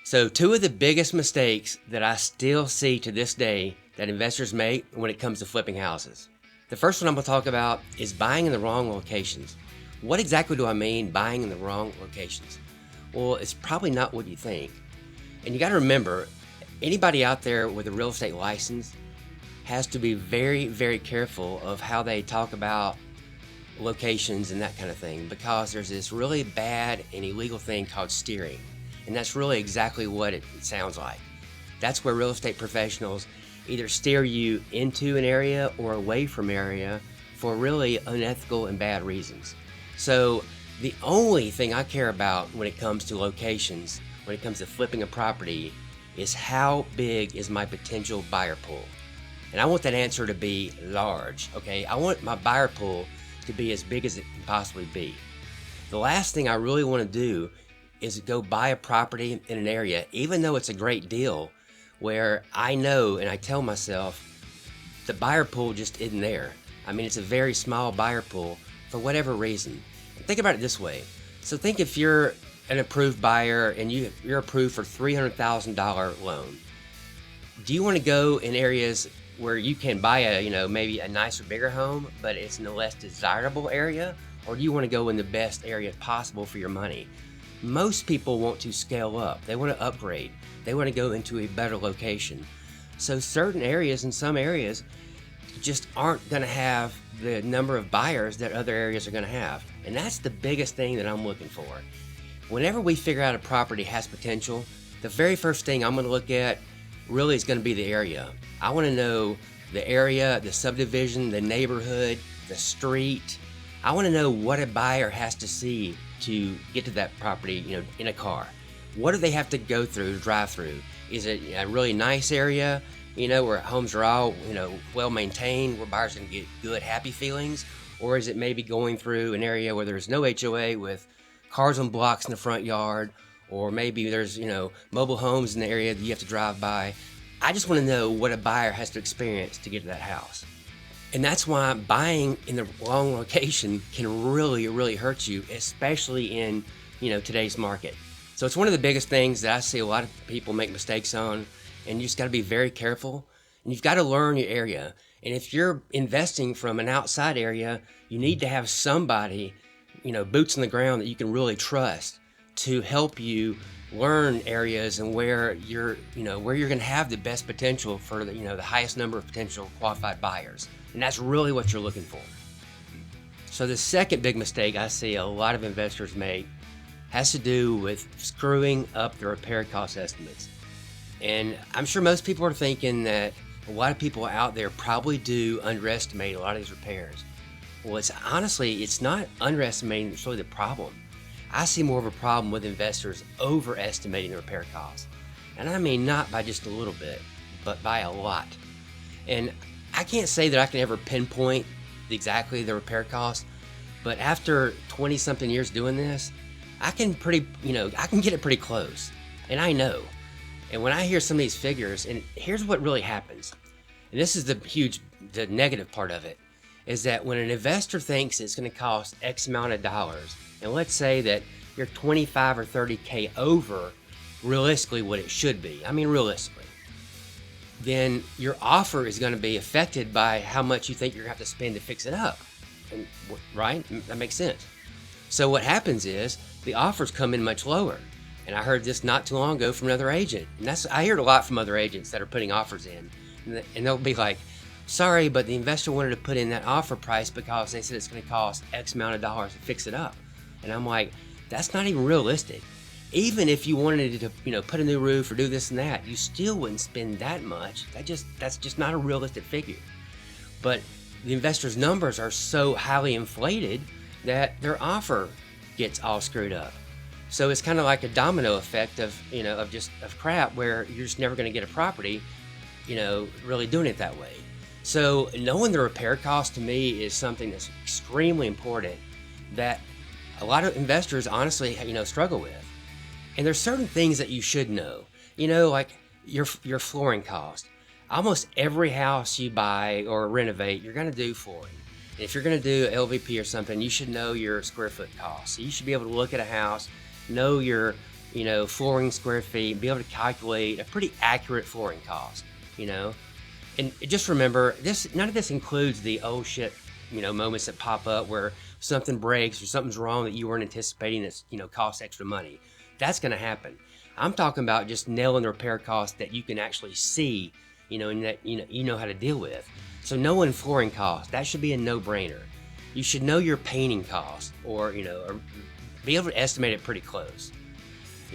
So two of the biggest mistakes that I still see to this day that investors make when it comes to flipping houses. The first one I'm going to talk about is buying in the wrong locations. What exactly do I mean buying in the wrong locations? Well, it's probably not what you think. And you got to remember, anybody out there with a real estate license has to be very, very careful of how they talk about locations and that kind of thing, because there's this really bad and illegal thing called steering. And that's really exactly what it sounds like. That's where real estate professionals either steer you into an area or away from area for really unethical and bad reasons. So the only thing I care about when it comes to locations, when it comes to flipping a property, is how big is my potential buyer pool. And I want that answer to be large, okay? I want my buyer pool to be as big as it can possibly be. The last thing I really want to do is go buy a property in an area, even though it's a great deal, where I know and I tell myself the buyer pool just isn't there. I mean, it's a very small buyer pool for whatever reason. And think about it this way. So think if you're an approved buyer and you're approved for $300,000 loan. Do you want to go in areas where you can buy maybe a nicer, bigger home, but it's in a less desirable area? Or do you want to go in the best area possible for your money? Most people want to scale up. They want to upgrade. They want to go into a better location. So certain areas and some areas just aren't going to have the number of buyers that other areas are going to have. And that's the biggest thing that I'm looking for. Whenever we figure out a property has potential, the very first thing I'm going to look at really is going to be the area. I want to know the area, the subdivision, the neighborhood, the street. I want to know what a buyer has to see to get to that property, in a car. What do they have to go through to drive through? Is it a really nice area, where homes are all, well maintained, where buyers are going to get good, happy feelings? Or is it maybe going through an area where there's no HOA with cars on blocks in the front yard? Or maybe there's, mobile homes in the area that you have to drive by. I just want to know what a buyer has to experience to get to that house. And that's why buying in the wrong location can really, really hurt you, especially in, today's market. So it's one of the biggest things that I see a lot of people make mistakes on, and you just got to be very careful, and you've got to learn your area. And if you're investing from an outside area, you need to have somebody, boots on the ground that you can really trust to help you learn areas and where you're going to have the best potential for the highest number of potential qualified buyers. And that's really what you're looking for. So the second big mistake I see a lot of investors make has to do with screwing up the repair cost estimates. And I'm sure most people are thinking that a lot of people out there probably do underestimate a lot of these repairs. Well, it's not underestimating that's really the problem. I see more of a problem with investors overestimating the repair costs. And I mean not by just a little bit, but by a lot. And I can't say that I can ever pinpoint exactly the repair cost, but after 20-something years doing this, I can get it pretty close. And I know. And when I hear some of these figures, and here's what really happens, and this is the negative part of it, is that when an investor thinks it's going to cost X amount of dollars, and let's say that you're 25 or 30K over realistically what it should be, realistically, then your offer is going to be affected by how much you think you're going to have to spend to fix it up. And, right? That makes sense. So what happens is the offers come in much lower. And I heard this not too long ago from another agent. And I hear it a lot from other agents that are putting offers in. And they'll be like, sorry, but the investor wanted to put in that offer price because they said it's going to cost X amount of dollars to fix it up. And I'm like, that's not even realistic. Even if you wanted to, put a new roof or do this and that, you still wouldn't spend that much. That's just not a realistic figure. But the investor's numbers are so highly inflated that their offer gets all screwed up. So it's kind of like a domino effect of crap where you're just never going to get a property, really doing it that way. So knowing the repair cost to me is something that's extremely important that a lot of investors honestly, struggle with. And there's certain things that you should know, like your flooring cost. Almost every house you buy or renovate, you're going to do flooring. And if you're going to do LVP or something, you should know your square foot cost. So you should be able to look at a house, know your flooring square feet, be able to calculate a pretty accurate flooring cost, And just remember, none of this includes the oh shit, moments that pop up where something breaks or something's wrong that you weren't anticipating that's, costs extra money. That's going to happen. I'm talking about just nailing the repair cost that you can actually see, and that, you know how to deal with. So knowing flooring cost, that should be a no-brainer. You should know your painting cost or be able to estimate it pretty close.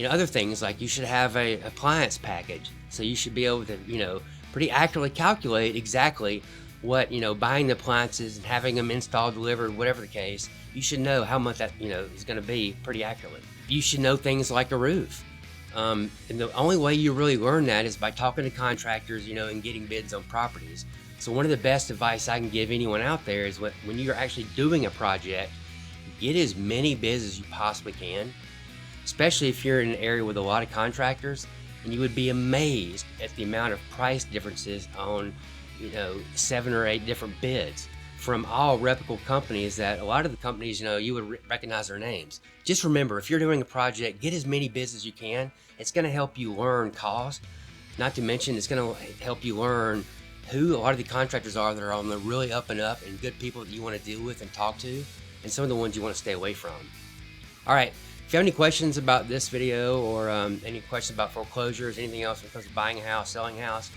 Other things like you should have a appliance package. So you should be able to, pretty accurately calculate exactly what, buying the appliances and having them installed, delivered, whatever the case, you should know how much that, is going to be pretty accurately. You should know things like a roof. And the only way you really learn that is by talking to contractors, and getting bids on properties. So one of the best advice I can give anyone out there is when you're actually doing a project, get as many bids as you possibly can, especially if you're in an area with a lot of contractors, and you would be amazed at the amount of price differences on, 7 or 8 different bids from all reputable companies that a lot of the companies, you would recognize their names. Just remember, if you're doing a project, get as many bids as you can. It's going to help you learn cost. Not to mention, it's going to help you learn who a lot of the contractors are that are on the really up and up and good people that you want to deal with and talk to, and some of the ones you want to stay away from. All right, if you have any questions about this video or any questions about foreclosures, anything else when it comes to buying a house, selling a house,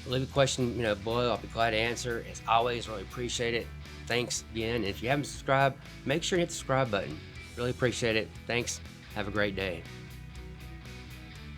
leave a question below. I'll be glad to answer. As always, really appreciate it. Thanks again. And if you haven't subscribed, make sure you hit the subscribe button. Really appreciate it. Thanks. Have a great day.